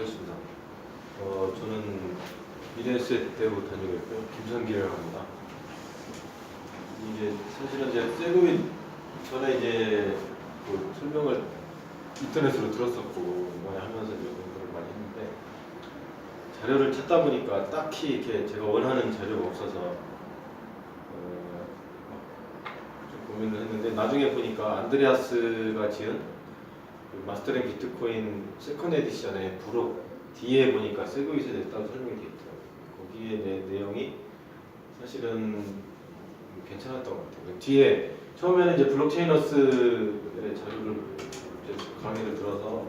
반갑습니다. 저는 미래에셋 대우 다니고 있고요. 김성기라고 합니다. 이제 사실은 이제 세그윗 전에 이제 그 설명을 인터넷으로 들었었고 이번에 하면서 이제 공부를 많이 했는데 자료를 찾다 보니까 딱히 이렇게 제가 원하는 자료가 없어서 좀 고민을 했는데 나중에 보니까 안드레아스가 지은 그 마스터링 비트코인 세컨 에디션의 부록 뒤에 보니까 세그윗에 됐다고 설명이 되어 있더라고요. 거기에 내용이 사실은 괜찮았던 것 같아요. 뒤에 처음에는 이제 블록체인어스의 자료를 강의를 들어서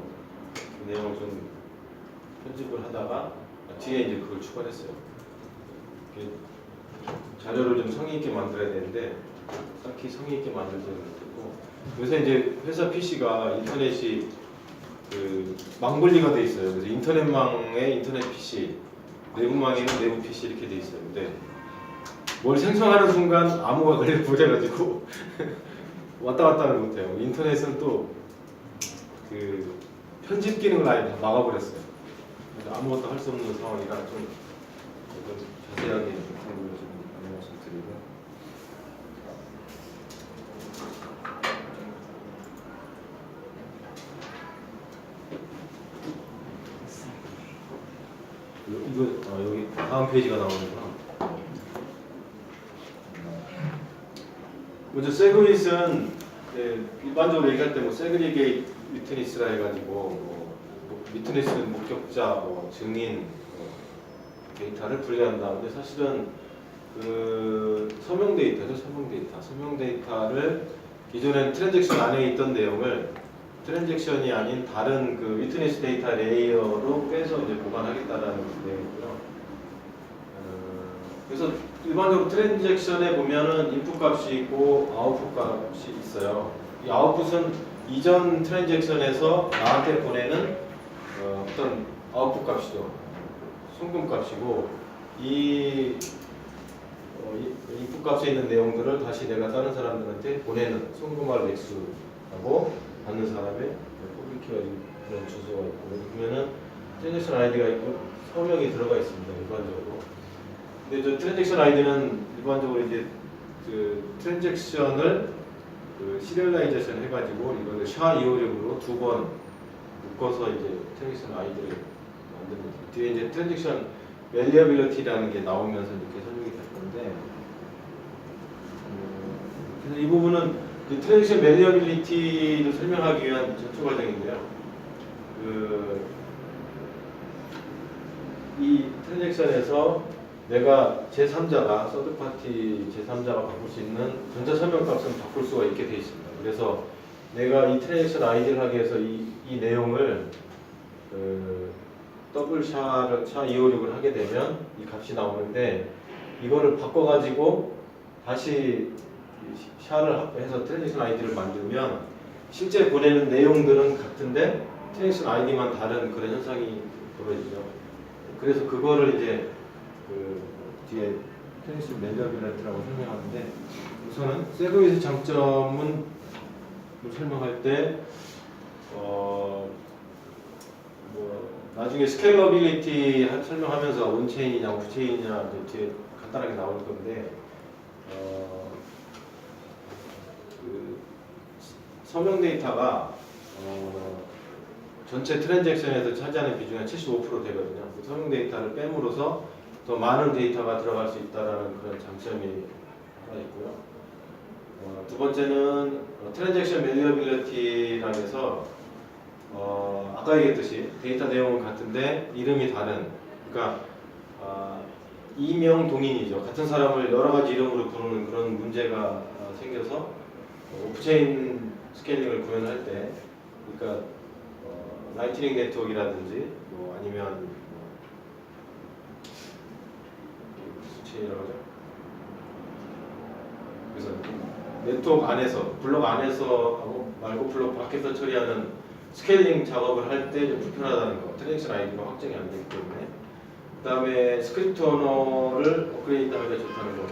그 내용을 좀 편집을 하다가 뒤에 이제 그걸 추가했어요. 자료를 좀 성의 있게 만들어야 되는데 딱히 성의 있게 만들지 못했고 요새 이제 회사 PC가 인터넷이 그 망분리가 돼 있어요. 그래서 인터넷망에 인터넷 PC, 내부망에는 내부 PC 이렇게 돼 있어요. 근데 뭘 생성하는 순간 암호가 걸려가지고 왔다 갔다를 못해요. 인터넷은 또 그 편집 기능을 아예 막아버렸어요. 그래서 아무것도 할 수 없는 상황이라 좀 자세하게 공부를 좀 말씀드리고. 이거 여기 다음 페이지가 나오는구나. 먼저 세그윗은 일반적으로 얘기할 때 뭐 세그리게이트 위트니스라 해가지고 뭐 위트니스 목격자, 증인 데이터를 분리한다. 근데 사실은 그 서명 데이터죠, 서명 데이터를 기존엔 트랜잭션 안에 있던 내용을 트랜잭션이 아닌 다른 그 위트니스 데이터 레이어로 빼서 이제 보관하겠다라는 내용이고요. 그래서 일반적으로 트랜잭션에 보면은 인풋 값이 있고 아웃풋 값이 있어요. 이 아웃풋은 이전 트랜잭션에서 나한테 보내는 어떤 아웃풋 값이죠. 송금 값이고 이 인풋 값에 있는 내용들을 다시 내가 다른 사람들한테 보내는 송금할 액수하고 받는 사람의 퍼블릭키가 그런 주소가 있고 그러면은 트랜잭션 아이디가 있고 서명이 들어가 있습니다. 일반적으로. 근데 저 트랜잭션 아이디는 일반적으로 이제 그 트랜잭션을 그 시리얼라이제이션 해가지고 이거를 SHA-256으로 두 번 묶어서 이제 트랜잭션 아이디를 만듭니다. 뒤에 이제 트랜잭션 밸리어빌리티라는 게 나오면서 이렇게 설명이 될 건데, 그래서 이 부분은 트랜잭션 밸리어빌리티를 설명하기 위한 전투 과정인데요. 이 트랜잭션에서 내가 제3자가 서드파티 제3자가 바꿀 수 있는 전자서명값은 바꿀 수가 있게 되어 있습니다. 그래서 내가 이 트랜잭션 아이디를 하기 위해서 이 내용을 더블 SHA-256을 하게 되면 이 값이 나오는데 이거를 바꿔가지고 다시 SHA를 해서 트랜잭션 아이디를 만들면 실제 보내는 내용들은 같은데 트랜잭션 아이디만 다른 그런 현상이 벌어지죠. 그래서 그거를 이제 그 뒤에 트랜잭션 밸리어빌리티라고 설명하는데 우선은 세그윗의 장점은 설명할 때 뭐 나중에 스케일러빌리티 설명하면서 온체인이냐 오프체인이냐 뒤에 간단하게 나올 건데 그 서명 데이터가 전체 트랜잭션에서 차지하는 비중이 75% 되거든요. 그 서명 데이터를 빼므로써 더 많은 데이터가 들어갈 수 있다는 그런 장점이 하나 있고요. 두 번째는 트랜잭션 밸리어빌리티라고 해서 아까 얘기했듯이 데이터 내용은 같은데 이름이 다른, 그러니까 이명 동인이죠. 같은 사람을 여러 가지 이름으로 부르는 그런 문제가 생겨서 오프체인 스케일링을 구현할 때, 그러니까 라이트닝 네트워크라든지 뭐 아니면 수체인이라고 하죠. 그래서 네트워크 안에서, 블록 안에서 말고 블록 밖에서 처리하는 스케일링 작업을 할 때 좀 불편하다는 거. 트랜잭션 아이디가 확정이 안 되기 때문에. 그 다음에 스크립트 언어를 업그레이드하기가 좋다는 거.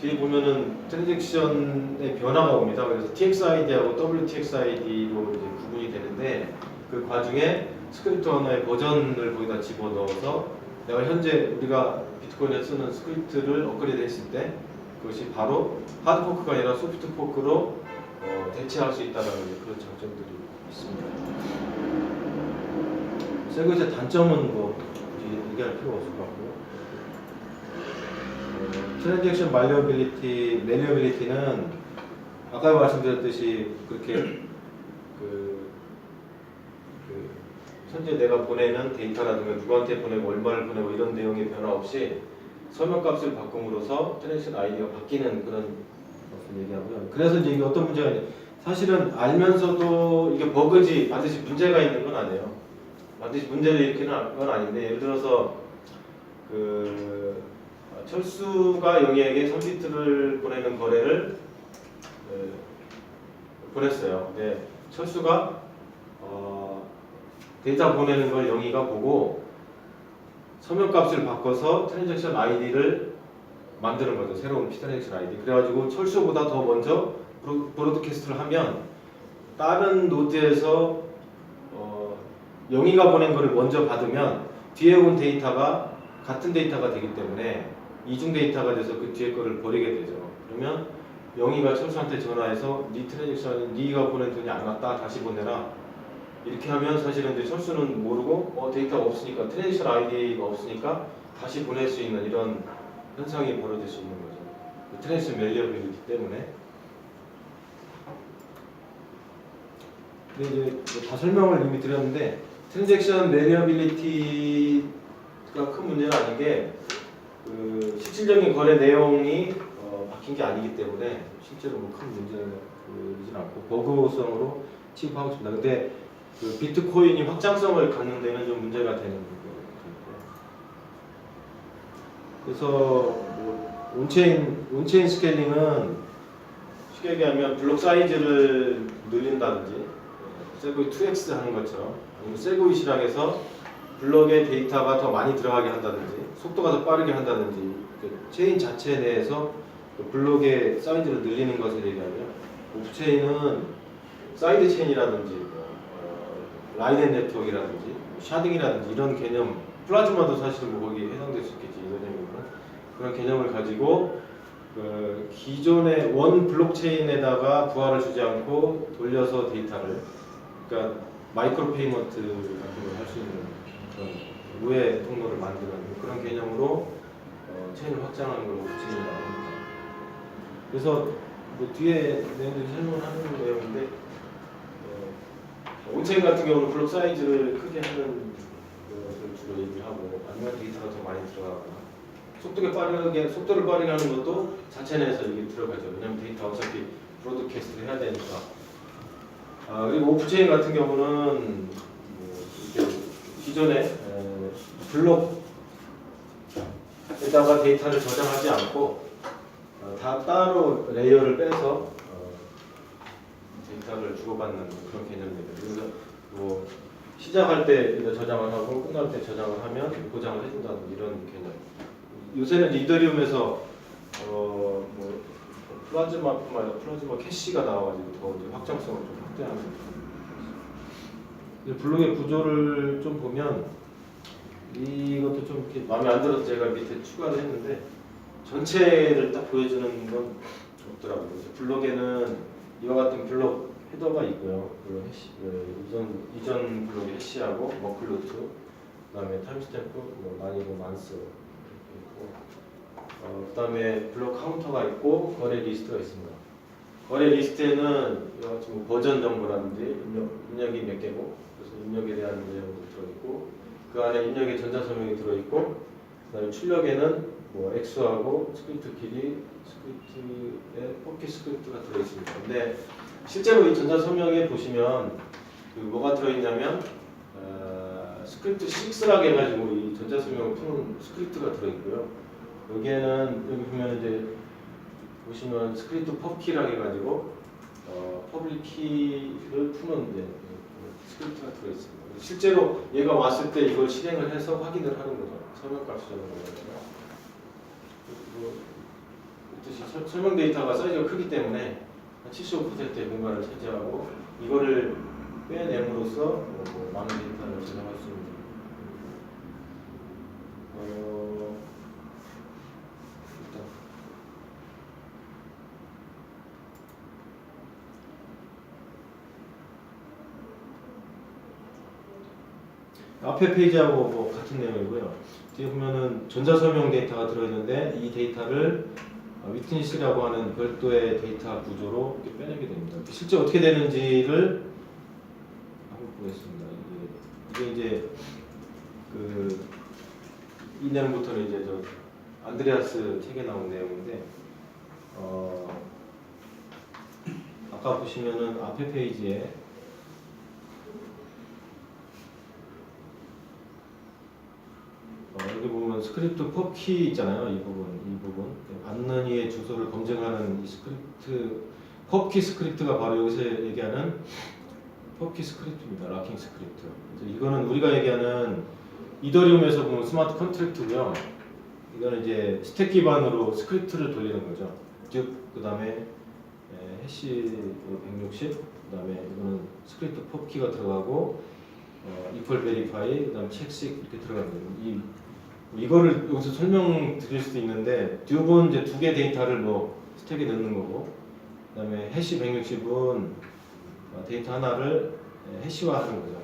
뒤에 보면은 트랜잭션의 변화가 옵니다. 그래서 TXID하고 WTXID로 이제 구분이 되는데 그 과중에 스크립트 언어의 버전을 거기다 집어넣어서 내가 현재 우리가 비트코인에 쓰는 스크립트를 업그레이드 했을 때 그것이 바로 하드 포크가 아니라 소프트 포크로 대체할 수 있다는 그런 장점들이 있습니다. 세그의 단점은 뭐 얘기할 필요가 없을 것 같고요. 트랜잭션 매니어빌리티는 아까 말씀드렸듯이 그렇게 현재 내가 보내는 데이터라든가 누구한테 보내고 얼마를 보내고 이런 내용의 변화 없이 설명값을 바꿈으로써 트랜잭션 아이디가 바뀌는 그런 것을 얘기하고요. 그래서 이제 이게 어떤 문제가 있냐, 사실은 알면서도 이게 버그지 반드시 문제가 있는 건 아니에요. 반드시 문제를 일으키는 건 아닌데, 예를 들어서 철수가 영희에게 3비트를 보내는 거래를 보냈어요. 근데 철수가 데이터 보내는 걸 영희가 보고 서명값을 바꿔서 트랜잭션 아이디를 만드는 거죠. 새로운 트랜잭션 아이디. 그래가지고 철수보다 더 먼저 브로드캐스트를 하면 다른 노드에서 영희가 보낸 거를 먼저 받으면 뒤에 온 데이터가 같은 데이터가 되기 때문에 이중 데이터가 돼서 그 뒤에 거를 버리게 되죠. 그러면 영희가 철수한테 전화해서 네 트랜잭션 네가 보낸 돈이 안 왔다, 다시 보내라. 이렇게 하면 사실은 이제 철수는 모르고 데이터가 없으니까, 트랜잭션 아이디가 없으니까 다시 보낼 수 있는 이런 현상이 벌어질 수 있는 거죠. 그 트랜잭션 매니어빌리티 때문에. 근데 이제 다 설명을 이미 드렸는데, 트랜잭션 매니어빌리티가 큰 문제는 아닌 게 실질적인 거래 내용이 바뀐 게 아니기 때문에 실제로 뭐 큰 문제는 않고 버그성으로 취급하고 있습니다. 근데 비트코인이 확장성을 갖는 데는 좀 문제가 되는 부분이 있고, 그래서 뭐 온체인 스케일링은 쉽게 얘기하면 블록 사이즈를 늘린다든지 세고이 2x 하는 것처럼, 아니면 세고이 실학에서 블록의 데이터가 더 많이 들어가게 한다든지 속도가 더 빠르게 한다든지 체인 자체 내에서 블록의 사이즈를 늘리는 것을 얘기하면, 오프체인은 사이드 체인이라든지 라이넨 네트워크라든지 샤딩이라든지 이런 개념, 플라즈마도 사실은 뭐 거기에 해당될 수 있겠지, 이런 개념은. 그런 개념을 가지고 기존의 원 블록체인에다가 부하를 주지 않고 돌려서 데이터를, 그러니까 마이크로 페이먼트 같은 걸 할 수 있는 그런 우회 통로를 만드는 그런 개념으로 체인을 확장하는 걸 오프체인이라고 합니다. 그래서 뭐 뒤에 내용들이 설명을 하는 내용인데, 온체인 같은 경우는 블록 사이즈를 크게 하는 것을 주로 얘기를 하고, 아니면 데이터가 더 많이 들어가거나 속도를 빠르게 하는 것도 자체 내에서 이게 들어가죠. 왜냐면 데이터 어차피 브로드캐스트를 해야 되니까. 그리고 오프체인 같은 경우는 이렇게 기존에 블록에다가 데이터를 저장하지 않고 다 따로 레이어를 빼서 데이터를 주고받는 그런 개념입니다. 그래서 뭐 시작할 때 저장을 하고 끝날 때 저장을 하면 보장을 해준다는 이런 개념. 요새는 이더리움에서 뭐 플라즈마 캐시가 나와가지고 더 이제 확장성을 좀 확대하는. 블록의 구조를 좀 보면 이것도 좀 이렇게 마음에 안 들어서 제가 밑에 추가를 했는데, 전체를 딱 보여주는 건 없더라고요. 블록에는 이와 같은 블록 헤더가 있고요. 블록 해시, 이전 블록의 해시하고 머클루트, 그다음에 타임스탬프, 뭐 난이도 만스 있고, 그다음에 블록 카운터가 있고 거래 리스트가 있습니다. 거래 리스트에는 이와 같이 뭐 버전 정보라든지 입력이 몇 개고, 그래서 입력에 대한 내용도 들어있고, 그 안에 입력의 전자 설명이 들어있고, 그다음에 출력에는 뭐 X하고 스크립트 길이, 스크립트에 포켓 스크립트가 들어있습니다. 근데 실제로 이 전자 설명에 보시면 뭐가 들어있냐면 스크립트 6라고 해가지고 이 전자 설명을 푸는 스크립트가 들어있고요. 여기에는 여기 보면 이제 보시면 스크립트 펍키라고 해가지고 퍼블릭 키를 푸는 이제 스크립트가 들어있습니다. 실제로 얘가 왔을 때 이걸 실행을 해서 확인을 하는 거죠. 설명값 수정을 하거든요. 설명 데이터가 사이즈가 크기 때문에 75%의 공간을 차지하고, 이거를 빼냄으로써 뭐 많은 데이터를 저장할 수 있는 일단 앞에 페이지하고 뭐 같은 내용이고요. 뒤에 보면은 전자서명 데이터가 들어있는데 이 데이터를 위트니스라고 하는 별도의 데이터 구조로 이렇게 빼내게 됩니다. 실제 어떻게 되는지를 한번 보겠습니다. 이게 이제 이 내용부터는 이제 저 안드레아스 책에 나온 내용인데 아까 보시면은 앞에 페이지에 여기 보면 스크립트 펍키 있잖아요. 이 부분 받는 이의 주소를 검증하는 이 스크립트 펍키 스크립트가 바로 여기서 얘기하는 펍키 스크립트입니다. 락킹 스크립트. 이거는 우리가 얘기하는 이더리움에서 보면 스마트 컨트랙트고요. 이거는 이제 스택 기반으로 스크립트를 돌리는 거죠. 그 다음에 해시 160, 그 다음에 이거는 스크립트 펍키가 들어가고 equal verify, 그 다음에 check식 이렇게 들어가거든요. 이거를 여기서 설명드릴 수도 있는데 듀브는 이제 두 개 데이터를 뭐 스택에 넣는 거고, 그 다음에 해시 160은 데이터 하나를 해시화하는 거죠.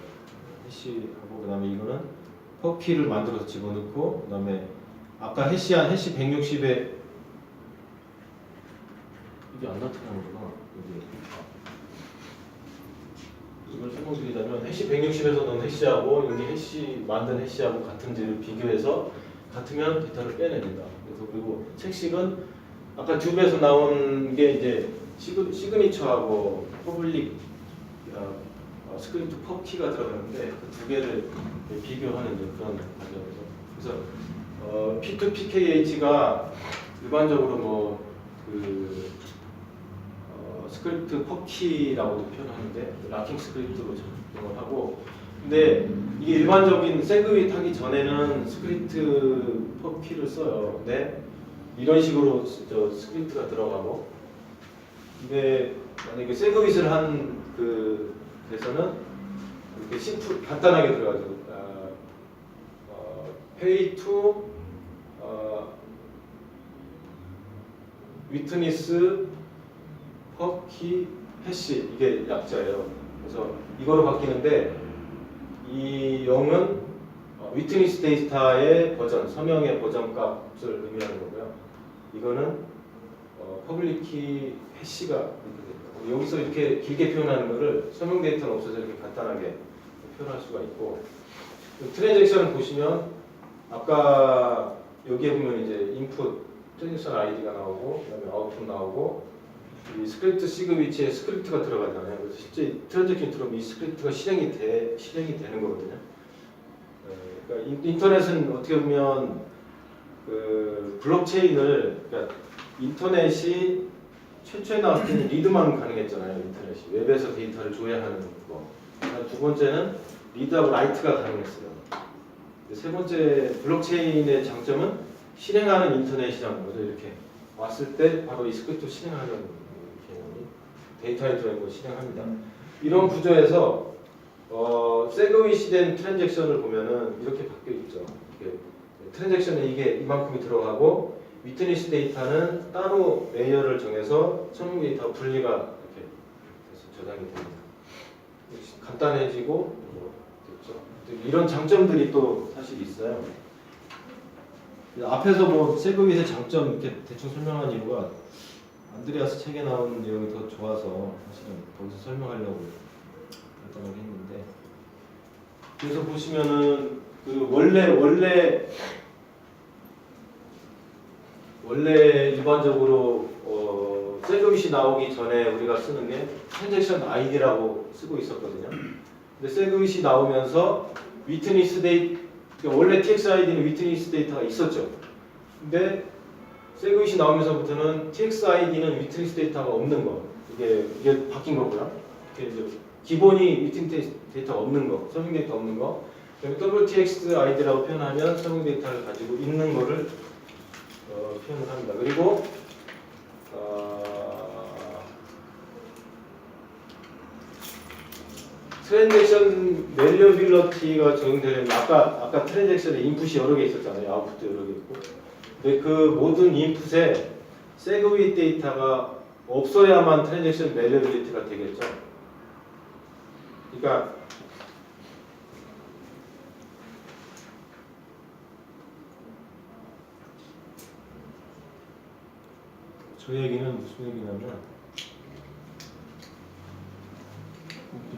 해시하고, 그 다음에 이거는 펍키를 만들어서 집어넣고, 그 다음에 아까 해시한 해시 160에 이게 안 나타나는구나. 이걸 설명드리자면 해시 160에서 넣은 해시하고 여기 해시 만든 해시하고 같은지를 비교해서 같으면 데이터를 빼냅니다. 그래서 그리고 책식은 아까 듀브에서 나온 게 이제 시그니처하고 퍼블릭 스크립트 펍키가 들어가는데 그 두 개를 비교하는 이제 그런 과정에서 그래서 P2PKH가 일반적으로 뭐 스크립트 펍키라고도 표현하는데 락킹 스크립트로 적용을 하고, 근데 이게 일반적인 세그윗 하기 전에는 스크립트 펍키를 써요. 근데 이런 식으로 저 스크립트가 들어가고, 근데 만약에 세그윗을 한 그에서는 이렇게 심플 간단하게 들어가죠. pay to witness 펍키 해시, 이게 약자예요. 그래서 이거로 바뀌는데 이 0은 위트니스 데이터의 버전, 서명의 버전 값을 의미하는 거고요. 이거는 퍼블릭키 해시가 이렇게 됩니다. 여기서 이렇게 길게 표현하는 거를 서명 데이터는 없어서 이렇게 간단하게 표현할 수가 있고, 트랜잭션을 보시면 아까 여기에 보면 이제 인풋 트랜잭션 아이디가 나오고, 그다음에 아웃풋 나오고, 이 스크립트 시그위치에 스크립트가 들어가잖아요. 그래서 실제 트랜잭션이 들어오면 이 스크립트가 실행이 되는 거거든요. 그러니까 인터넷은 어떻게 보면 블록체인을, 그러니까 인터넷이 최초에 나왔을 때는 리드만 가능했잖아요. 인터넷이 웹에서 데이터를 조회하는 거. 두 번째는 리드하고 라이트가 가능했어요. 세 번째 블록체인의 장점은 실행하는 인터넷이라는 거죠. 이렇게 왔을 때 바로 이 스크립트 실행하는 개념이 데이터에 들어있는 걸 실행합니다. 이런 구조에서 세그윗이 된 트랜잭션을 보면은 이렇게 바뀌어 있죠. 이렇게 트랜잭션에 이게 이만큼이 들어가고 위트니스 데이터는 따로 레이어를 정해서 서명 데이터와 분리가 이렇게 돼서 저장이 됩니다. 간단해지고 됐죠. 이런 장점들이 또 사실 있어요. 앞에서 뭐 세그윗의 장점 이렇게 대충 설명한 이유가 안드레아스 책에 나온 내용이 더 좋아서 사실은 거기서 설명하려고 간단하게 했는데, 그래서 보시면은 원래 일반적으로 세그윗이 나오기 전에 우리가 쓰는 게 트랜잭션 아이디라고 쓰고 있었거든요. 근데 세그윗이 나오면서 위트니스 데이터, 원래 TXID는 위트니스 데이터가 있었죠. 근데 세그윗이 나오면서부터는 TXID는 위트니스 데이터가 없는 거, 이게 바뀐 거고요. 이게 이제 기본이 위트니스 데이터가 없는 거, 서명 데이터 없는 거, WTXID라고 표현하면 서명 데이터를 가지고 있는 거를 표현을 합니다. 그리고 트랜잭션 밸류빌리티가 적용되려면 아까 트랜잭션에 인풋이 여러 개 있었잖아요. 아웃풋도 여러 개 있고. 근데 그 모든 인풋에 세그윗 데이터가 없어야만 트랜잭션 밸류빌리티가 되겠죠. 그러니까 저 얘기는 무슨 얘기냐면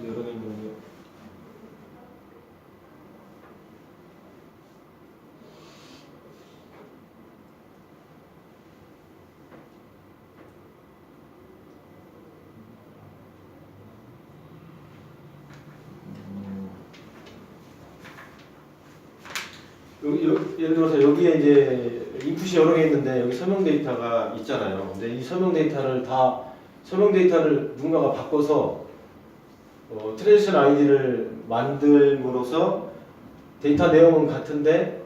여러 개 있는데 예를 들어서 여기에 이제 인풋이 여러 개 있는데 여기 서명 데이터가 있잖아요. 근데 이 서명 데이터를 누군가가 바꿔서 트랜지션 아이디를 만들므로써 데이터 내용은 같은데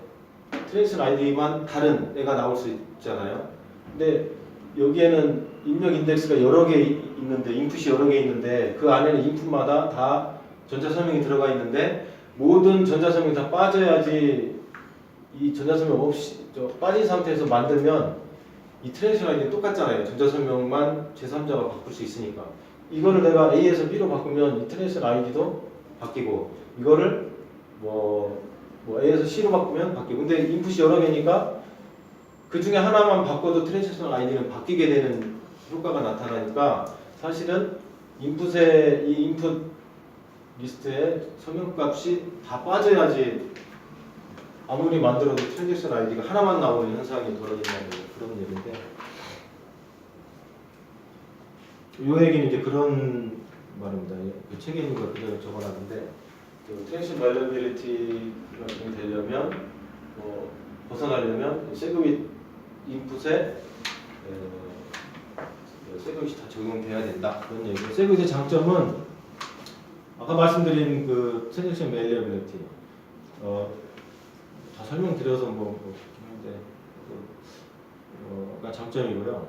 트랜지션 아이디만 다른 애가 나올 수 있잖아요. 근데 여기에는 입력 인덱스가 여러 개 있는데 인풋이 여러 개 있는데 그 안에는 인풋마다 다 전자서명이 들어가 있는데 모든 전자서명이 다 빠져야지 이 전자서명 없이 빠진 상태에서 만들면 이 트랜지션 아이디 똑같잖아요. 전자서명만 제3자가 바꿀 수 있으니까 이거를 내가 A에서 B로 바꾸면 이 트랜지션 아이디도 바뀌고 이거를 뭐 A에서 C로 바꾸면 바뀌고 근데 인풋이 여러 개니까 그 중에 하나만 바꿔도 트랜지션 아이디는 바뀌게 되는 효과가 나타나니까 사실은 인풋에 이 인풋 리스트에 서명값이 다 빠져야지 아무리 만들어도 트랜잭션 아이디가 하나만 나오는 현상이 벌어진다는 그런 얘기인데 이 얘기는 이제 그런 말입니다. 그 책에 있는 걸 그대로 적어놨는데 트랜잭션 밸러빌리티가 되려면 벗어나려면 세그윗 인풋에 세그윗이 다 적용돼야 된다 그런 얘기고 세그윗의 장점은 아까 말씀드린 그 트랜잭션 밸러빌리티 다 설명드려서 한데 가 장점이고요.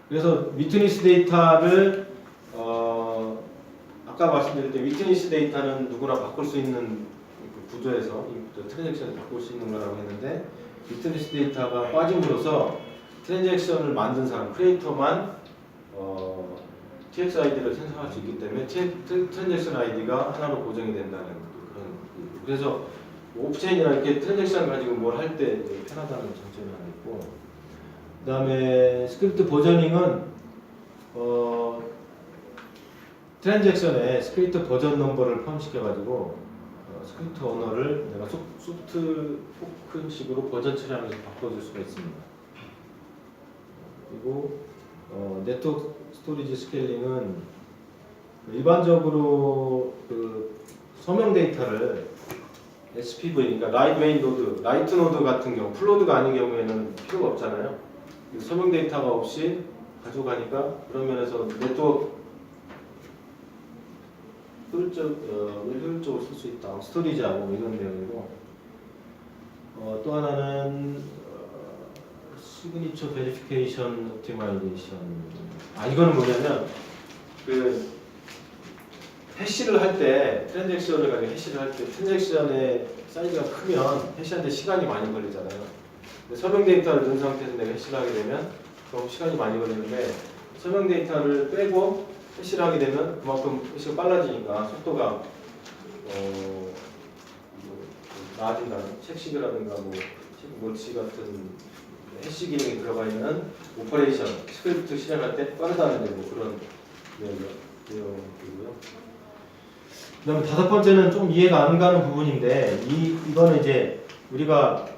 그래서 위트니스 데이터를 아까 말씀드릴 때 위트니스 데이터는 누구나 바꿀 수 있는 그 구조에서 트랜잭션을 바꿀 수 있는 거라고 했는데 위트니스 데이터가 빠짐으로써 트랜잭션을 만든 사람 크리에이터만 TX 아이디를 생성할 수 있기 때문에 트랜잭션 아이디가 하나로 고정이 된다는 그런 그래서 옵체인이나 이렇게 트랜잭션 가지고 뭘 할 때 편하다는 장점이 하나 있고 그 다음에 스크립트 버저닝은 트랜잭션에 스크립트 버전 넘버를 포함시켜 가지고 스크립트 언어를 내가 소프트 포크식으로 버전 처리하면서 바꿔줄 수가 있습니다. 그리고 네트워크 스토리지 스케일링은 일반적으로 그 서명 데이터를 SPV, 그러니까 라이트 노드 같은 경우, 풀로드가 아닌 경우에는 필요가 없잖아요. 서명 데이터가 없이 가져가니까 그런 면에서 네트워크 효율적으로 쓸 수 있다. 스토리지하고 이런 내용이고 또 하나는 시그니처 베리피케이션 옵티마이제이션. 이거는 뭐냐면 그 해시를 할 때 트랜잭션을 가지고 해시를 할 때 트랜잭션의 사이즈가 크면 해시하는데 시간이 많이 걸리잖아요. 근데 서명 데이터를 넣은 상태에서 내가 해시를 하게 되면 그럼 시간이 많이 걸리는데 서명 데이터를 빼고 해시를 하게 되면 그만큼 해시가 빨라지니까 속도가 나아진다는 책시그라든가 몰치 같은 해시 기능이 들어가 있는 오퍼레이션 스크립트 실행할 때 빠르다는 그런 내용이고요. 그다음에 다섯 번째는 좀 이해가 안 가는 부분인데 이거는 이제 우리가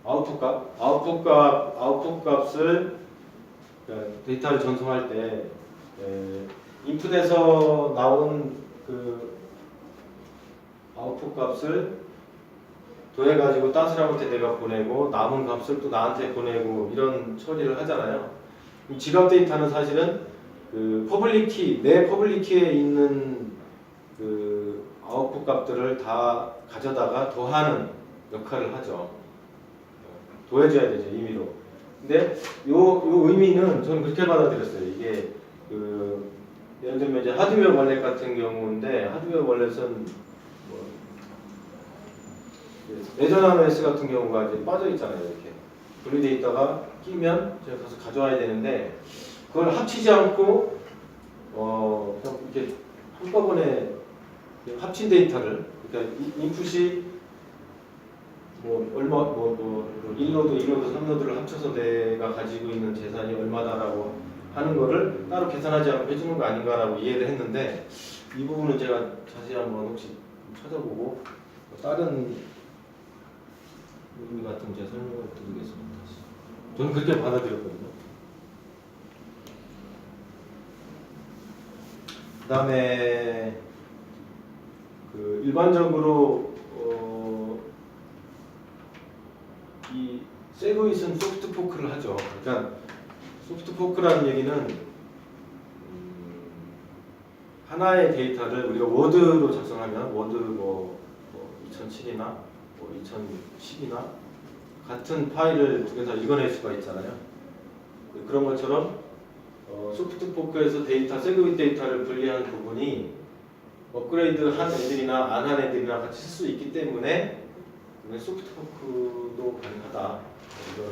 아웃풋 값을 데이터를 전송할 때 인풋에서 나온 그 아웃풋 값을 더해가지고 딴 사람한테 내가 보내고 남은 값을 또 나한테 보내고 이런 처리를 하잖아요. 지갑 데이터는 사실은 그 내 퍼블릭 키에 있는 그 아웃풋 값들을 다 가져다가 더하는 역할을 하죠. 더해줘야 되죠, 임의로. 근데 요 의미는 저는 그렇게 받아들였어요. 이게 그 예를 들면 이제 하드웨어 월렛 같은 경우인데 하드웨어 월렛은 뭐 레저넌 OS 같은 경우가 이제 빠져 있잖아요. 이렇게 분리돼 있다가 끼면 제가 가서 가져와야 되는데 그걸 합치지 않고 그냥 이렇게 한꺼번에 합친 데이터를 그러니까 인풋이 뭐 얼마 뭐 1노드, 2노드, 3노드를 합쳐서 내가 가지고 있는 재산이 얼마다라고 하는 거를 따로 계산하지 않고 해주는 거 아닌가라고 이해를 했는데 이 부분은 제가 자세히 한번 혹시 찾아보고 다른 의미 같은 제가 설명을 드리겠습니다. 저는 그렇게 받아들였거든요. 그 다음에 그 일반적으로 이 세그윗은 소프트 포크를 하죠. 그러니까 소프트 포크라는 얘기는 하나의 데이터를 우리가 워드로 작성하면 워드 뭐 2007이나 뭐 2010이나 같은 파일을 두 개 다 읽어낼 수가 있잖아요. 그런 것처럼 소프트 포크에서 데이터, 세그윗 데이터를 분리하는 부분이 업그레이드 한 애들이나 안 한 애들이나 같이 쓸 수 있기 때문에 소프트 포크도 가능하다. 이런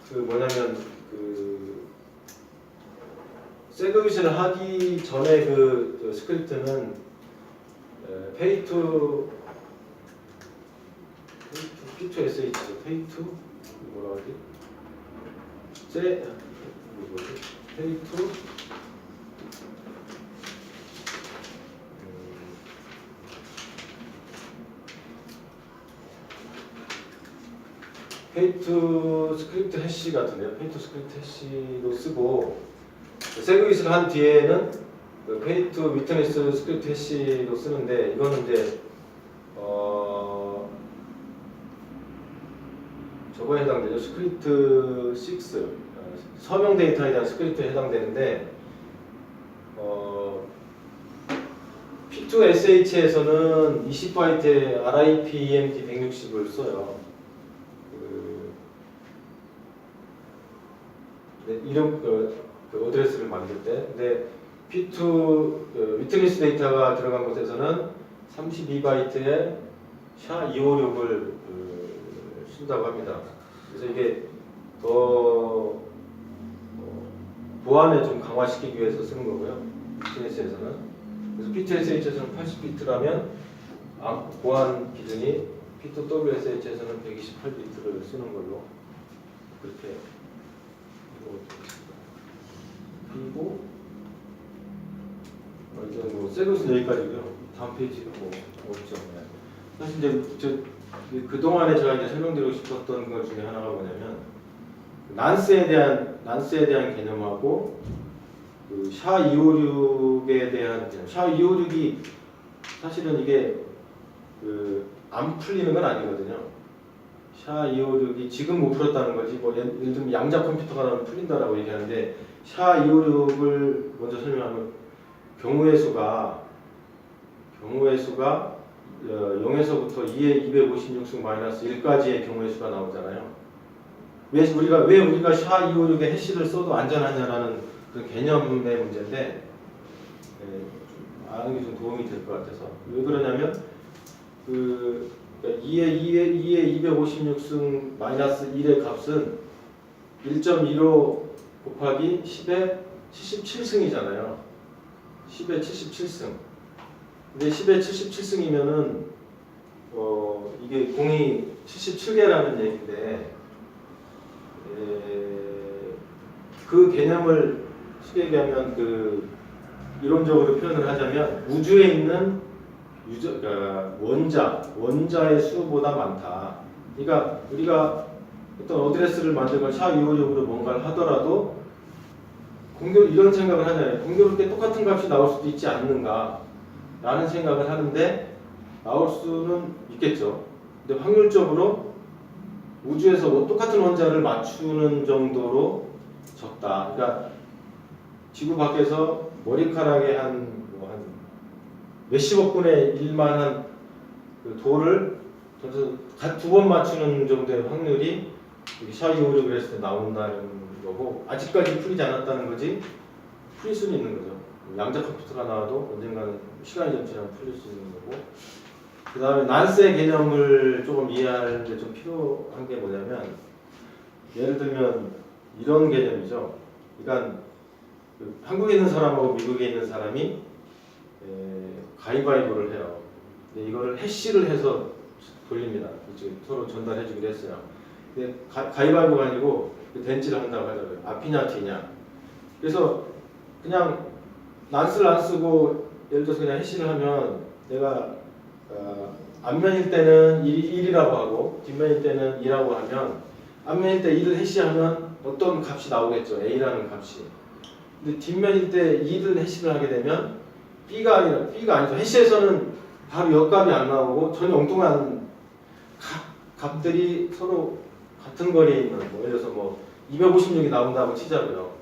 그 뭐냐면 그 세그윗을 하기 전에 그 스크립트는 pay2 p2sh pay2 뭐라 하지? pay2 페이투 스크립트 해시 같은데요. 페이투 스크립트 해시로 쓰고 세그윗을 한 뒤에는 페이투 위트니스 스크립트 해시로 쓰는데 이거는 이제 저거에 해당되죠. 스크립트 6 서명 데이터에 대한 스크립트에 해당되는데 P2SH에서는 20바이트의 RIPEMD 160을 써요. 이름 그 어드레스를 만들 때, 근데 P2 위트니스 데이터가 들어간 곳에서는 32바이트의 SHA-256을 쓴다고 합니다. 그래서 이게 더 보안을 좀 강화시키기 위해서 쓰는 거고요. 위트니스에서는. 그래서 P2SH에서는 80비트라면 보안 기준이 P2WSH에서는 128비트를 쓰는 걸로 그렇게. 그리고 이제 뭐 세그윗은 여기까지고요. 다음 페이지가 뭐 없죠. 사실 이제 그 동안에 제가 이제 설명드리고 싶었던 것 중에 하나가 뭐냐면 난스에 대한 개념하고 그 SHA-256에 대한 개념. SHA-256이 사실은 이게 그 안 풀리는 건 아니거든요. SHA-256이 지금 못 풀었다는 거지, 뭐 예를 들면 양자 컴퓨터가 나오면 풀린다라고 얘기하는데 SHA-256을 먼저 설명하면 경우의 수가 0에서부터 2의 256승 마이너스 1까지의 경우의 수가 나오잖아요. 왜 우리가 SHA-256의 해시를 써도 안전하냐라는 그런 개념의 문제인데 좀 아는 게 좀 도움이 될 것 같아서. 왜 그러냐면 그 2의 256승 마이너스 1의 값은 1.25 곱하기 10의 77승이잖아요. 10의 77승. 근데 10의 77승이면은 이게 공이 77개라는 얘기인데 그 개념을 쉽게 얘기하면 그 이론적으로 표현을 하자면 우주에 있는 그러니까 원자의 수보다 많다. 그러니까 우리가 어떤 어드레스를 만들거나 SHA-256으로 뭔가를 하더라도 이런 생각을 하잖아요. 공교롭 때 똑같은 값이 나올 수도 있지 않는가 라는 생각을 하는데 나올 수는 있겠죠. 근데 확률적으로 우주에서 뭐 똑같은 원자를 맞추는 정도로 적다. 그러니까 지구 밖에서 머리카락의 한 몇십억 분의 1만한 그 돌을 두 번 맞추는 정도의 확률이 샤이오르 그랬을 때 나온다는 거고, 아직까지 풀리지 않았다는 거지 풀릴 수는 있는 거죠. 양자 컴퓨터가 나와도 언젠가는 시간이 좀 지나면 풀릴 수 있는 거고. 그 다음에 난스의 개념을 조금 이해하는데 좀 필요한 게 뭐냐면, 예를 들면 이런 개념이죠. 그러니까 한국에 있는 사람하고 미국에 있는 사람이 가위바위보를 해요. 근데 이거를 해시를 해서 돌립니다. 서로 전달해주기로 했어요. 근데 가위바위보가 아니고 덴치를 한다고 하더라고요. 앞이냐 뒤냐. 그래서 그냥 난스를 안 쓰고 예를 들어서 그냥 해시를 하면, 내가 앞면일 때는 1이라고 하고 뒷면일 때는 2라고 하면, 앞면일 때 1을 해시하면 어떤 값이 나오겠죠. A라는 값이. 근데 뒷면일 때 2를 해시를 하게 되면 B가 아니죠. 해시에서는 바로 역값이 안 나오고 전혀 엉뚱한 값들이 서로 같은 거리에 있는, 예를 들어서 256이 나온다고 치자고요.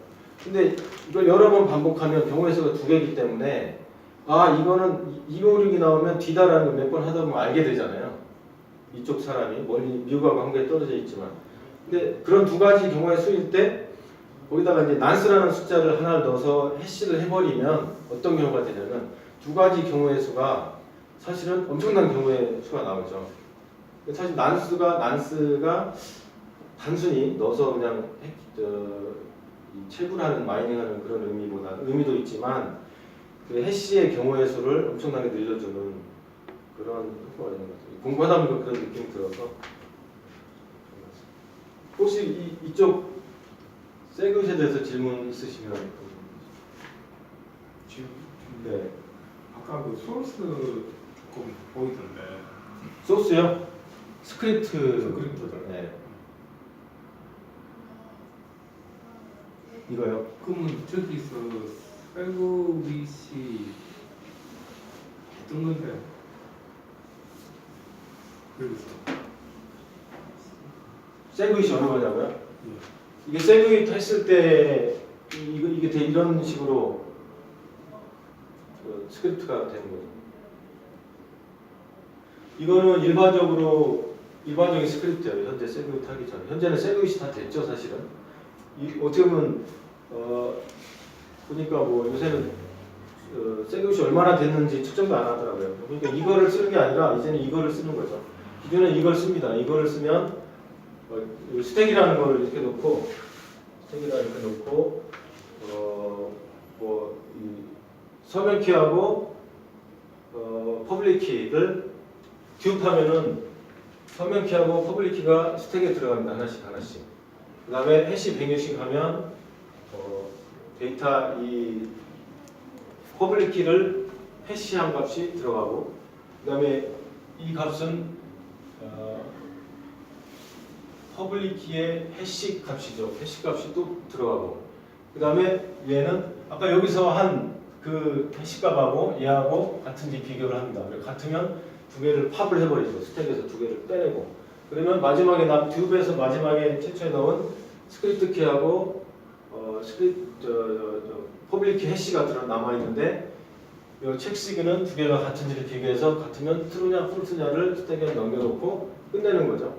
근데 이걸 여러 번 반복하면 경우의 수가 두 개이기 때문에, 이거는 256이 나오면 뒤다라는 걸 몇 번 하다 보면 알게 되잖아요. 이쪽 사람이 멀리 미국하고 한국에 떨어져 있지만. 근데 그런 두 가지 경우의 수일 때 거기다가 이제 난스라는 숫자를 하나를 넣어서 해시를 해버리면 어떤 경우가 되냐면, 두 가지 경우의 수가 사실은 엄청난 경우의 수가 나오죠. 사실 난스가 단순히 넣어서 그냥 채굴하는, 마이닝하는 그런 의미도 있지만, 그 해시의 경우의 수를 엄청나게 늘려주는 그런 효과가 있는 것 같아요. 공부하다 보니까 그런 느낌이 들어서. 혹시 이쪽 세그윗에 대해서 질문 있으시면. 네. 아까 그 소스 조금 보이던데. 소스요? 스크립트죠. 네. 이거요? 그러면 저기서 세그윗이 어떤 건데요? 여기서. 세그윗이 어느 거냐고요? 예. 이게 세그윗 했을 때 이게 이런 식으로 스크립트가 되는 거죠. 이거는 일반적인 스크립트예요. 현재 세그윗 하기 전에. 현재는 세그윗이 다 됐죠, 사실은. 어떻게 보면 보니까 요새는 세그윗이 얼마나 됐는지 측정도 안 하더라고요. 그러니까 이거를 쓰는 게 아니라 이제는 이거를 쓰는 거죠. 기존에는 이걸 씁니다. 이거를 쓰면 스택이라는 거를 이렇게 놓고, 서명 키하고 퍼블릭 키를 듀프하면은 서명 키하고 퍼블릭 키가 스택에 들어갑니다. 하나씩. 그 다음에 해시 160 하면 데이터 이 퍼블릭 키를 해시한 값이 들어가고, 그 다음에 이 값은 퍼블릭 키의 해시 값이죠. 해시 값이 또 들어가고, 그 다음에 얘는 아까 여기서 한 그 해시 값하고 얘하고 같은지 비교를 합니다. 같으면 두 개를 팝을 해버리죠. 스택에서 두 개를 빼내고, 그러면 마지막에 듀브에서 마지막에 최초에 넣은 스크립트 키하고 퍼블릭 키 해시가 남아 있는데, 이 책시그는 두 개가 같은지를 비교해서 같으면 트루냐 폴스냐를 스택에 넘겨놓고 끝내는 거죠.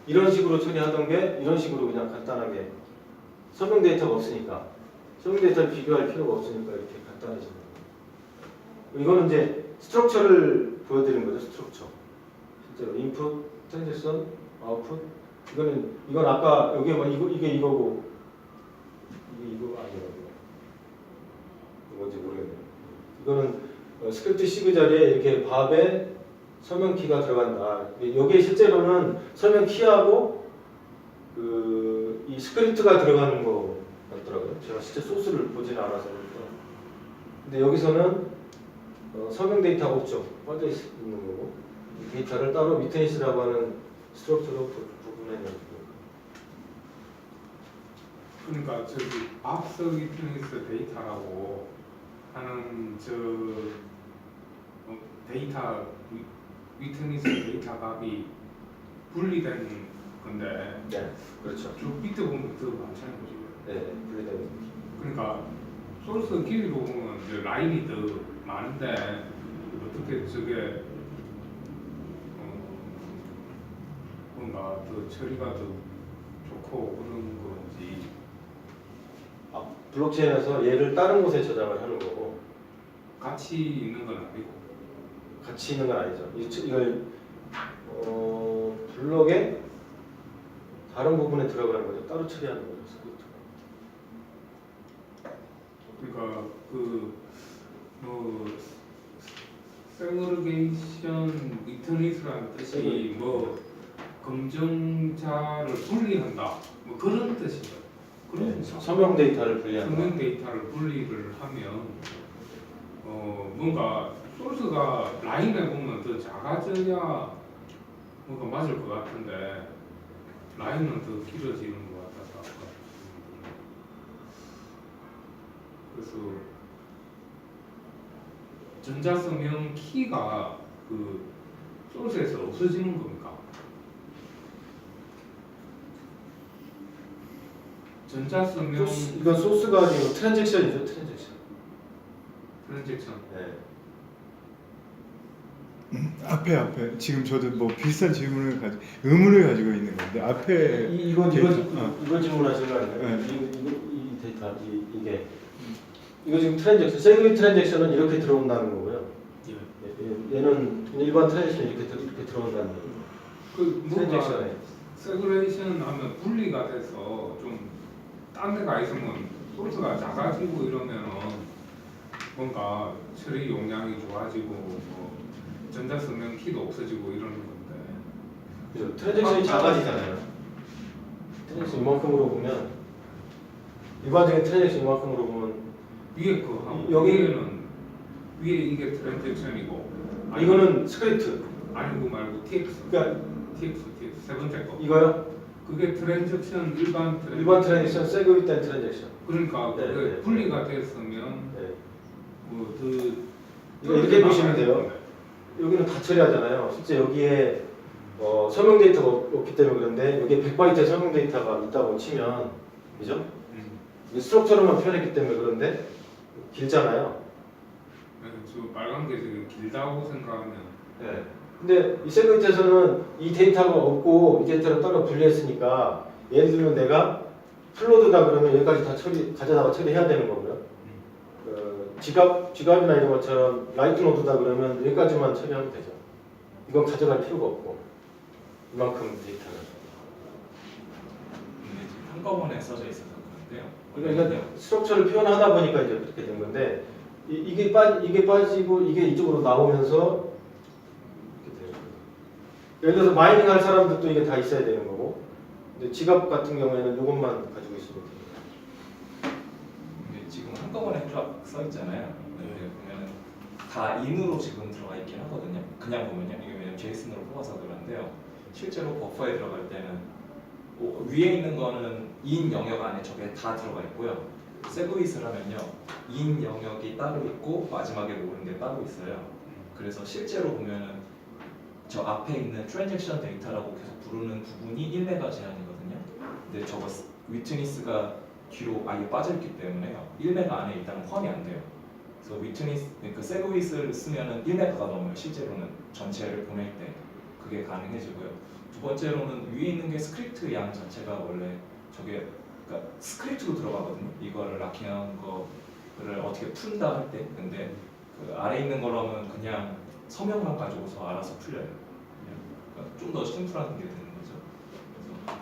이런 식으로 처리하던 게 이런 식으로 그냥 간단하게, 설명 데이터가 없으니까, 설명 데이터를 비교할 필요가 없으니까 이렇게 간단해지는 거예요. 이거는 이제 스트럭처를 보여드리는 거죠. 스트럭처. 실제로 인풋, 트랜잭션, 아웃풋. 이건 아까 여기 이게 이거고, 이거 아니라고. 뭔지 모르겠네요. 이거는 스크립트 시그 자리에 이렇게 밥에 설명 키가 들어간다. 여기에 실제로는 설명 키하고 이 스크립트가 들어가는 거 같더라고요. 제가 실제 소스를 보진 않아서. 근데 여기서는 설명 데이터가 없죠. 빠져 있는 거고, 이 데이터를 따로 위트니스라고 하는 스트럭처로 구분해내는 거예요. 그러니까 저기 앞서 위트니스 데이터라고 하는 데이터 위트니스 데이터 값이 분리된 건데 네, 그렇죠. 쭉 밑에 보면 더 많잖아요, 지금. 네, 그게 되는 그러니까 소스 길이로 보면 이제 라인이 더 많은데 어떻게 저게 뭔가 더 처리가 더 좋고 그런 건지. 아, 블록체인에서 얘를 다른 곳에 저장을 하는 거고 같이 있는 건 아니고. 같이 있는 건 아니죠. 이걸 블록의 다른 부분에 들어가는 거죠. 따로 처리하는 거죠. 그러니까 세그리게이션 리터니스라는 뜻이 뭐 검증자를 분리한다 뭐 그런 뜻이죠. 그런 네, 서명 데이터를 분리한다. 서명 데이터를 분리를 하면 뭔가 소스가 라인에 보면 더 작아져야 뭔가 맞을 것 같은데 라인은 더 길어지는 것 같아서 아까 그래서 전자서명 키가 그 소스에서 없어지는 겁니까? 전자서명 이건 소스가 아니고 트랜잭션이죠. 트랜잭션. 트랜잭션. 네. 앞에 지금 저도 뭐 비슷한 의문을 가지고 있는 건데 앞에 이거 질문하신 거 아니에요? 네. 이 데이터 이게 이거 지금 트랜잭션 세그리 트랜잭션은 이렇게 들어온다는 거고요. 얘는 일반 트랜잭션 이렇게 들어온다는 거예요. 그 뭔가 트랜잭션에 세그레이션 하면 분리가 돼서 좀 딴 데가 있으면 소스가 작아지고 이러면은 뭔가 처리 용량이 좋아지고 뭐 전자서명 키도 없어지고 이러는 건데 그죠? 트랜잭션이 작아지잖아요. 트랜잭션 이만큼으로 보면 일반적인 트랜잭션 이만큼으로 보면 위에 거 하고 여기는 위에 이게 트랜잭션이고 이거는 스크립트. 아니고 말고 TX 그러니까 TX 세 번째 거 이거요? 그게 트랜잭션 일반 트랜잭션 세그리 된 트랜잭션. 그러니까 네, 그게 네, 분리가 됐으면 네. 뭐더 이거 이렇게 보시면 돼요. 여기는 다 처리하잖아요. 실제 여기에 서명 데이터가 없기 때문에 그런데 여기에 100바이트의 서명 데이터가 있다고 치면 그죠? 이게 스트럭처로만 표현했기 때문에 그런데 길잖아요. 네, 저 빨간 게 지금 길다고 생각하면 네. 근데 이 세그리트에서는 이 데이터가 없고 이 데이터를 따로 분리했으니까 예를 들면 내가 플로드다 그러면 여기까지 다 가져다가 처리해야 되는 거고요. 지갑이나 이런 것처럼 라이트 노드다 그러면 여기까지만 처리하면 되죠. 이건 가져갈 필요가 없고 이만큼 데이터는. 근데 지금 한꺼번에 써져 있어서 그런데요. 그러니까 스트럭처를 표현하다 보니까 이제 그렇게 된 건데 이게 빠지고 이게 이쪽으로 나오면서 이렇게 되는 거예요. 예를 들어서 마이닝 할 사람들도 이게 다 있어야 되는 거고 근데 지갑 같은 경우에는 이것만 가지고 있으면 돼요. 근데 지금 한꺼번에 쫙 써 있잖아요. 근데 보면은 다 인으로 지금 들어가 있긴 하거든요. 그냥 보면요. 이게 왜냐면 제이슨으로 뽑아서 그런데요. 실제로 버퍼에 들어갈 때는 위에 있는 거는 인 영역 안에 저게 다 들어가 있고요. 세그윗을 하면요. 인 영역이 따로 있고 마지막에 모르는 게 따로 있어요. 그래서 실제로 보면은 저 앞에 있는 트랜잭션 데이터라고 계속 부르는 부분이 1메가 제한이거든요. 근데 저거 위트니스가 뒤로 아예 빠져있기 때문에요. 1메가 안에 일단 포함이 안 돼요. 그래서 그러니까 세그윗을 쓰면은 1메가가 넘어요. 실제로는 전체를 보낼 때 그게 가능해지고요. 두 번째로는 위에 있는 게 스크립트 양 자체가 원래 저게 그러니까 스크립트로 들어가거든요. 이거를 락킹한 거를 어떻게 푼다 할 때. 근데 그 아래 있는 거라면 그냥 서명만 가지고서 알아서 풀려요. 그러니까 좀 더 심플한 게 되는 거죠. 그래서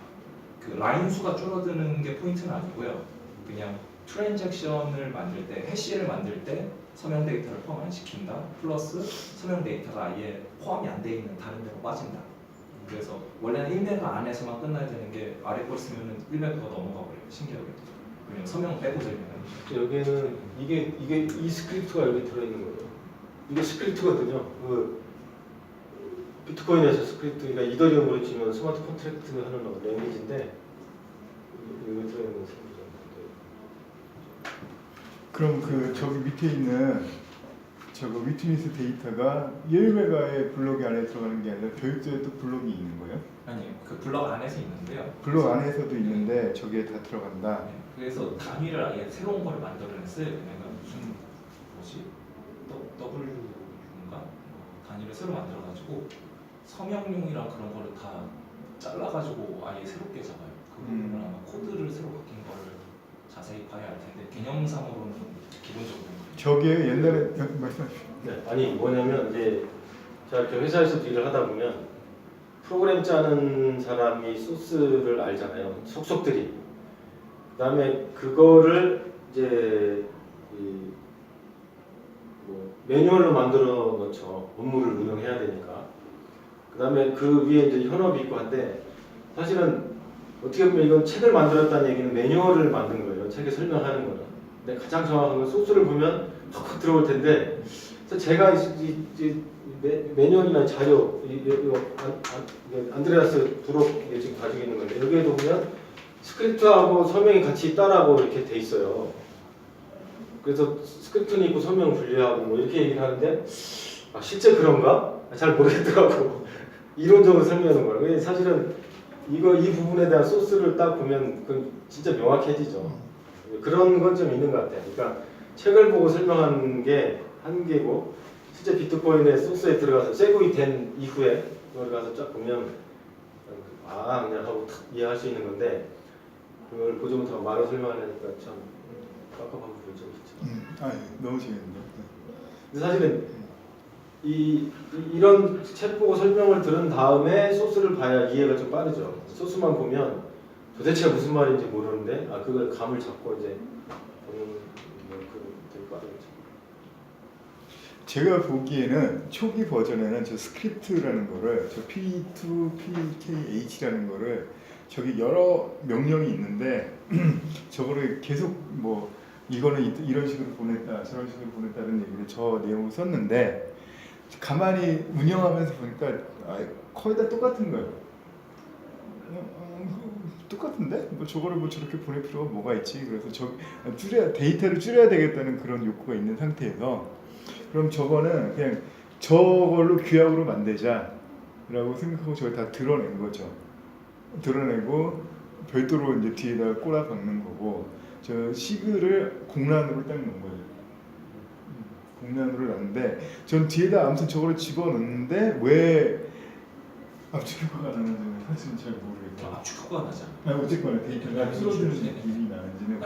그 라인 수가 줄어드는 게 포인트는 아니고요. 그냥 트랜잭션을 만들 때, 해시를 만들 때 서명 데이터를 포함 안 시킨다. 플러스 서명 데이터가 아예 포함이 안 돼 있는 다른 데로 빠진다. 그래서 원래는 1메가 안에서만 끝나야 되는 게 아래 걸 쓰면은 1메가가 넘어가 버려요. 신기하게. 그냥 서명 빼고 들면 여기는 이게 이 스크립트가 여기 들어있는 거예요. 이게 스크립트거든요. 그 비트코인에서 스크립트, 그러니까 이더리움으로 치면 스마트 컨트랙트 하는 랭귀지인데 여기 들어있는 스크립트. 그럼 그 저기 밑에 있는 저거 위트니스 데이터가 1메가의 블록 안에 들어가는 게 아니라 별도의 또 블록이 있는 거예요? 아니 그 블럭 안에서 있는데요. 블록 안에서도 있는데 저기에 다 들어간다. 네, 그래서 단위를 아예 새로운 거를 만들어냈어요. 얘네가 무슨 뭐지? W인가? 단위를 새로 만들어가지고 서명용이랑 그런 거를 다 잘라가지고 아예 새롭게 잡아요. 그 부분은 아마 코드를 새로 바뀐 거를 자세히 봐야 할 텐데 개념상으로는 기본적으로 저게 옛날에 말씀하십시오. 네, 아니 뭐냐면 이제 제가 이렇게 회사에서 일을 하다 보면 프로그램 짜는 사람이 소스를 알잖아요. 속속들이. 그다음에 그거를 이제 뭐 매뉴얼로 만들어 놓죠. 업무를 운영해야 되니까. 그다음에 그 위에 이제 현업이 있고 한데 사실은 어떻게 보면 이건 책을 만들었다는 얘기는 매뉴얼을 만든 거예요. 책에 설명하는 거는. 근데 가장 정확한 건 소스를 보면 팍팍 들어올 텐데 그래서 제가 이 매뉴얼이나 자료 안드레아스 두록 지금 가지고 있는 건데 여기에도 보면 스크립트하고 서명이 같이 있다라고 이렇게 돼 있어요. 그래서 스크립트는 있고 서명은 분리하고 뭐 이렇게 얘기를 하는데 아, 실제 그런가? 잘 모르겠더라고. 이론적으로 설명하는 거예요. 사실은 이 부분에 대한 소스를 딱 보면 그 진짜 명확해지죠. 그런 건 좀 있는 것 같아요. 그러니까 책을 보고 설명하는 게 한계고 실제 비트코인의 소스에 들어가서 세구이 된 이후에 그걸 가서 쫙 보면 아 그냥 하고 탁 이해할 수 있는 건데 그걸 보지 못하고 말로 설명하려니까 참 깝깝하고 그렇죠. 너무 재밌는데. 근데 사실은 이런 책 보고 설명을 들은 다음에 소스를 봐야 이해가 좀 빠르죠. 소스만 보면 도대체 무슨 말인지 모르는데 아 그걸 감을 잡고 이제 보는 그 되게 빠르죠. 제가 보기에는 초기 버전에는 저 스크립트라는 거를 저 P2PKH라는 거를 저기 여러 명령이 있는데 저거를 계속 뭐 이거는 이런 식으로 보냈다 저런 식으로 보냈다는 얘기를 저 내용을 썼는데 가만히 운영하면서 보니까 거의 다 똑같은 거예요. 똑같은데? 뭐 저거를 뭐 저렇게 보낼 필요가 뭐가 있지? 그래서 데이터를 줄여야 되겠다는 그런 욕구가 있는 상태에서 그럼 저거는 그냥 저걸로 규약으로 만들자라고 생각하고 저걸 다 드러낸 거죠. 드러내고 별도로 이제 뒤에다가 꼬라 박는 거고 저 시그를 공란으로 딱 놓은 거예요. 공란으로 놨는데 전 뒤에다 아무튼 저거를 집어넣는데 왜 압축 효과가 나는지는 사실은 잘 모르겠어요. 압축 효과가 나지 않아요. 아니 어쨌거나 데이터가 줄어드는 일이 나는지는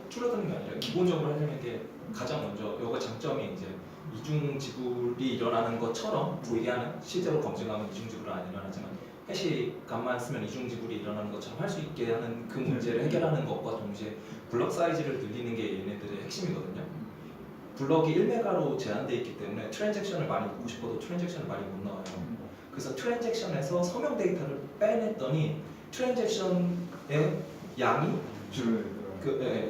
줄어드는 게 아니라 기본적으로 하려면 게 가장 먼저 요거 장점이 이제 이중 지불이 일어나는 것처럼 보이게하는 실제로 검증하면 이중 지불은 안 일어나지만 해시 값만 쓰면 이중 지불이 일어나는 것처럼 할 수 있게 하는 그 문제를 해결하는 것과 동시에 블럭 사이즈를 늘리는 게 얘네들의 핵심이거든요. 블럭이 1메가로 제한되어 있기 때문에 트랜잭션을 많이 넣고 싶어도 트랜잭션을 많이 못 넣어요. 그래서 트랜잭션에서 서명 데이터를 빼냈더니 트랜잭션의 양이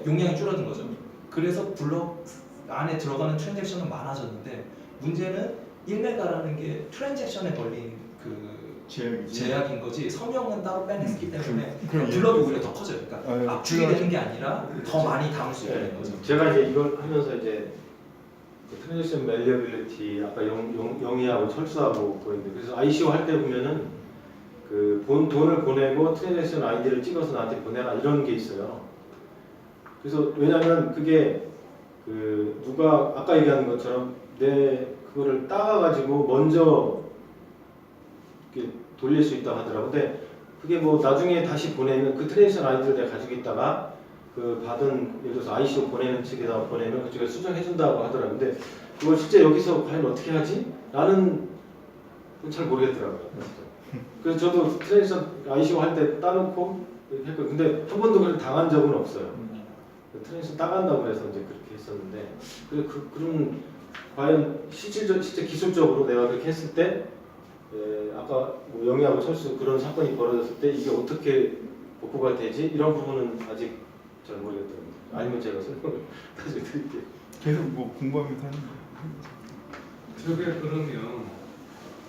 용량이 줄어든 거죠. 그래서 블럭 안에 들어가는 트랜잭션은 많아졌는데 문제는 1메가라는 게 트랜잭션에 걸린 그 제약인 거지 서명은 따로 빼냈기 때문에 블럭이 오히려 더 커져요. 그러니까 압축이 되는 게 아니라 더 많이 담을 수 있는 거죠. 제가 이제 이걸 하면서 이제 트랜잭션 멜리어빌리티 아까 영희하고 철수하고 보이는데 그래서 ICO 할 때 보면은 그 돈을 보내고 트랜잭션 아이디를 찍어서 나한테 보내라 이런 게 있어요. 그래서 왜냐면 그게 그 누가 아까 얘기하는 것처럼 내 그거를 따가지고 먼저 이렇게 돌릴 수 있다고 하더라고. 근데 그게 뭐 나중에 다시 보내면 그 트랜잭션 아이디를 내가 가지고 있다가 그 받은 예를 들어서 ICO 보내는 측에다 보내면 그쪽에 수정해 준다고 하더라고요. 근데 그걸 실제 여기서 과연 어떻게 하지? 나는 잘 모르겠더라고요. 그래서 저도 트랜잭션 ICO 할 때 따놓고 이렇게 했고 근데 한 번도 그렇게 당한 적은 없어요. 트랜잭션 따간다고 해서 이제 그렇게 했었는데 그런 과연 실제 기술적으로 내가 그렇게 했을 때 아까 뭐 영희하고 철수 그런 사건이 벌어졌을 때 이게 어떻게 복구가 되지? 이런 부분은 아직 잘 모르겠더라고요. 아니면 제가 설명을 다시 드릴게요. 계속 뭐 공부하면서 하는 거예요. 저게 그러면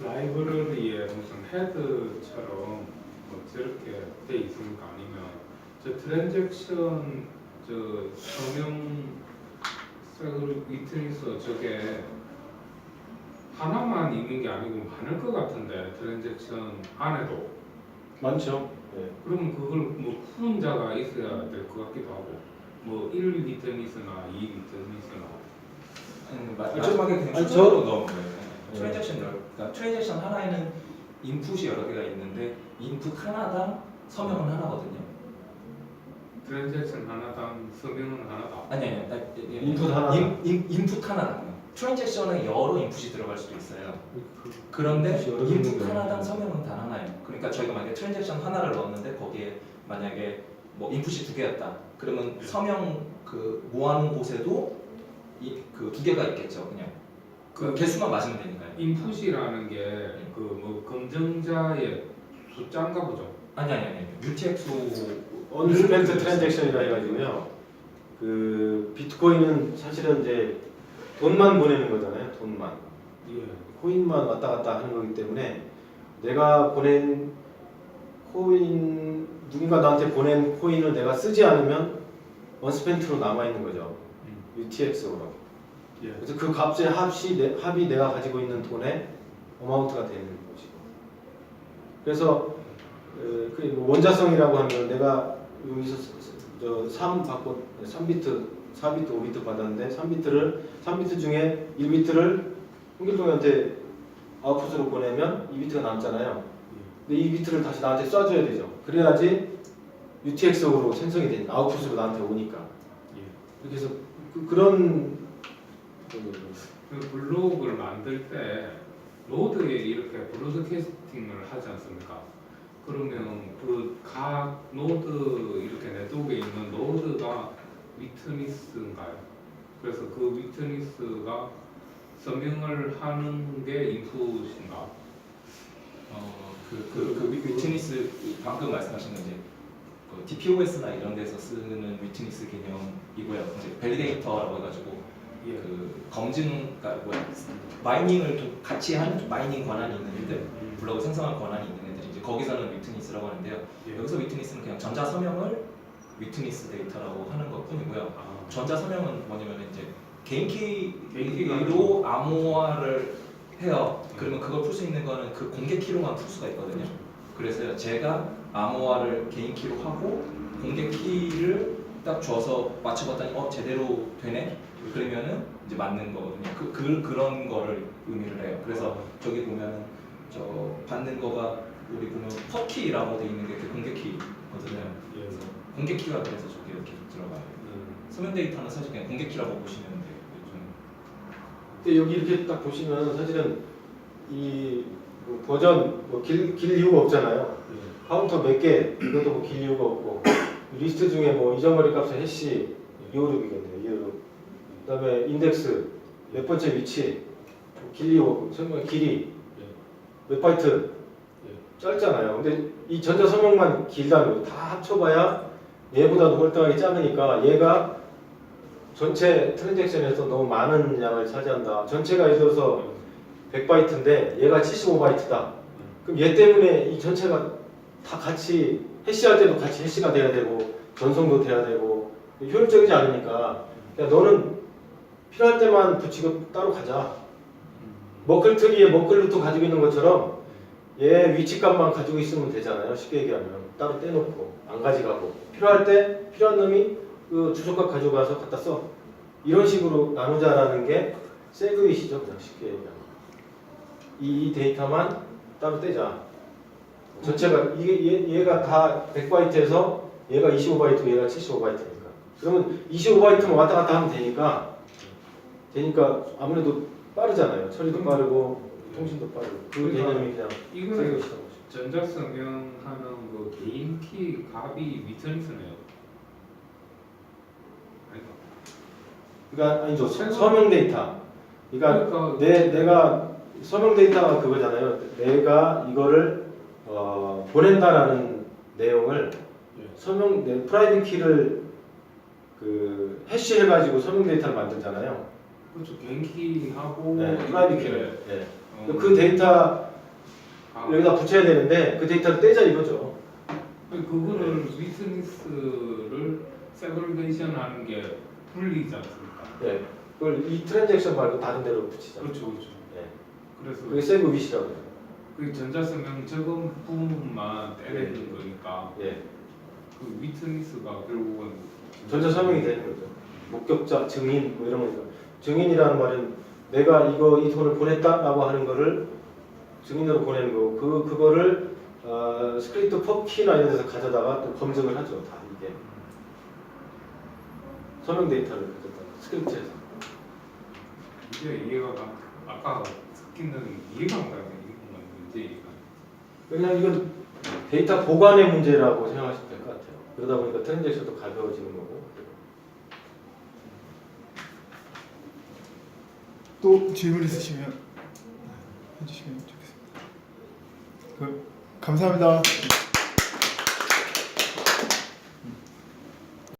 라이브러리에 무슨 헤드처럼 뭐 저렇게 돼 있습니까? 아니면 저 트랜잭션 저 서명 위트니스 저게 하나만 있는 게 아니고 많을 것 같은데 트랜잭션 안에도. 많죠. 예. 그러면 그걸 뭐 푸는 자가 있어야 될 것 같기도 하고 뭐 1비트니스나 2비트니스나 마지막에 그냥 아니, 순서로 넣은 거예요. 네. 트랜잭션 그러니까 트랜잭션 하나에는 인풋이 여러 개가 있는데 인풋 하나당 서명은 하나거든요. 트랜잭션 하나당 서명은 하나다. 아니 인풋 하나. 인풋 하나당. 트랜잭션에 여러 인풋이 들어갈 수도 있어요. 그런데 여러 개 있는 인풋 거예요. 하나당 서명은 단 하나예요. 그러니까 저희가 만약에 트랜잭션 하나를 넣었는데 거기에 만약에 뭐 인풋이 2개였다. 그러면 서명 그 모아놓은 곳에도 그 2개가 있겠죠. 그냥 그 개수만 맞으면 되니까요. 인풋이라는 게 그 뭐 검증자의 숫자인가 보죠. 아니 UTXO 언스펜트 트랜잭션이라 해가지고요. 그 비트코인은 사실은 이제 돈만 보내는 거잖아요. 돈만. 예. 코인만 왔다 갔다 하는 거기 때문에 내가 보낸 코인 누군가 나한테 보낸 코인을 내가 쓰지 않으면 언스펜트로 남아 있는 거죠. UTXO라고. 예. 그래서 그 값의 합이 내가 가지고 있는 돈의 어마운트가 되는 것이고. 그래서 그 원자성이라고 하면 내가 여기서 3비트, 4비트, 5비트 받았는데 3비트 중에 1비트를 홍길동한테 아웃풋으로 보내면 2비트가 남잖아요. 근데 2비트를 다시 나한테 쏴줘야 되죠. 그래야지 UTXO로 생성이 되니까 아웃풋으로 나한테 오니까. 예. 이렇게 해서 그런 그 블로그를 만들 때 노드에 이렇게 브로드캐스팅을 하지 않습니까? 그러면 그 각 노드 이렇게 네트워크에 있는 노드가 위트니스인가요? 그래서 그 위트니스가 서명을 하는 게 인풋인가? 그 위트니스 방금 말씀하신 건 이제 그 DPoS나 이런 데서 쓰는 위트니스 개념이고요. 이제 밸리데이터라고 해가지고 예. 그 검증, 그러니까 마이닝을 좀 같이 하는 마이닝 권한이 있는 애들, 블로그 생성할 권한이 있는 애들이 이제 거기서는 위트니스라고 하는데요. 예. 여기서 위트니스는 그냥 전자 서명을 위트니스 데이터라고 하는 것뿐이고요. 아, 전자 서명은 뭐냐면 이제 개인 개인 키로 암호화를 해요. 그러면 그걸 풀 수 있는 거는 그 공개 키로만 풀 수가 있거든요. 그래서 제가 암호화를 개인 키로 하고 공개 키를 딱 줘서 맞춰봤더니 제대로 되네. 그러면은 이제 맞는 거거든요. 그런 거를 의미를 해요. 그래서 저기 보면은 저 받는 거가 우리 보면 퍼키라고 돼 있는 게 그 공개 키거든요. 예. 그래서 공개 키가 그래서 저기 이렇게 들어가요. 서명 데이터는 사실 그냥 공개 키라고 보시면 돼요. 근데 여기 이렇게 딱 보시면 사실은 이 버전 길 이유가 없잖아요. 카운터 몇 개 이것도 뭐 길 이유가 없고 리스트 중에 뭐 이전거리 값의 해시 256이겠네요. 256. 그다음에 인덱스 몇 번째 위치 길 이유가 없고 설명 길이 몇 바이트 짧잖아요. 근데 이 전자 서명만 길다는 거죠. 다 합쳐봐야 얘보다도 월등하게 작으니까 얘가 전체 트랜잭션에서 너무 많은 양을 차지한다. 전체가 예를 들어서 100바이트인데 얘가 75바이트다. 그럼 얘 때문에 이 전체가 다 같이 해시할 때도 같이 해시가 돼야 되고 전송도 돼야 되고 효율적이지 않으니까 그냥 너는 필요할 때만 붙이고 따로 가자. 머클트리에 머클루트 가지고 있는 것처럼 얘 위치값만 가지고 있으면 되잖아요. 쉽게 얘기하면 따로 떼놓고 안 가져가고 필요할 때 필요한 놈이 그 주소값 가져가서 갖다 써. 이런 식으로 나누자라는 게 세그윗이죠. 그냥 쉽게 얘기하면 이 데이터만 따로 떼자. 전체가 얘가 다 100바이트에서 얘가 25바이트, 얘가 75바이트니까. 그러면 25바이트만 왔다 갔다 하면 되니까 아무래도 빠르잖아요. 처리도 빠르고 통신도 빠르고 그 개념이 그냥 이거는 세그윗이라고 보시죠. 전자서명하는 그 개인 키 값이 위트니스네요. 아닌가? 그러니까 아니죠. 서명 데이터. 그러니까 내가 서명 데이터가 그거잖아요. 내가 이거를 보낸다라는 내용을 서명 내 프라이빗 키를 그 해시해가지고 서명 데이터를 만들잖아요. 그렇죠. 개인 키하고 네, 프라이빗 키를. 네. 어, 그 데이터 아, 여기다 붙여야 되는데 그 데이터를 떼자 이거죠. 그거를 위트니스를 세그리게이션 하는 게 분리지 않습니까? 네. 그걸 이 트랜잭션 말고 다른 데로 붙이자. 그렇죠, 그렇죠. 네. 그래서 그게 세이브 윗이라고 해요. 그 전자서명 적은 부분만 떼내는 거니까 예. 그 위트니스가 결국은 전자 서명이 되는 거죠. 목격자, 증인 뭐 이런 거니까. 증인이라는 말은 내가 이 돈을 보냈다라고 하는 거를 증인으로 보내는 거고 그거를 스크립트 퍼키나 이런 데서 가져다가 또 검증을 하죠. 다 이게 서명 데이터를 가져다가 스크립트에서. 이제 이해가 아까 섞이는 이해가 안 가요. 이건 문제가. 그냥 이건 데이터 보관의 문제라고 생각하시면 될 것 같아요. 그러다 보니까 트랜잭션도 가벼워지는 거고. 또 질문 있으시면 해주시면 좋겠습니다. 감사합니다.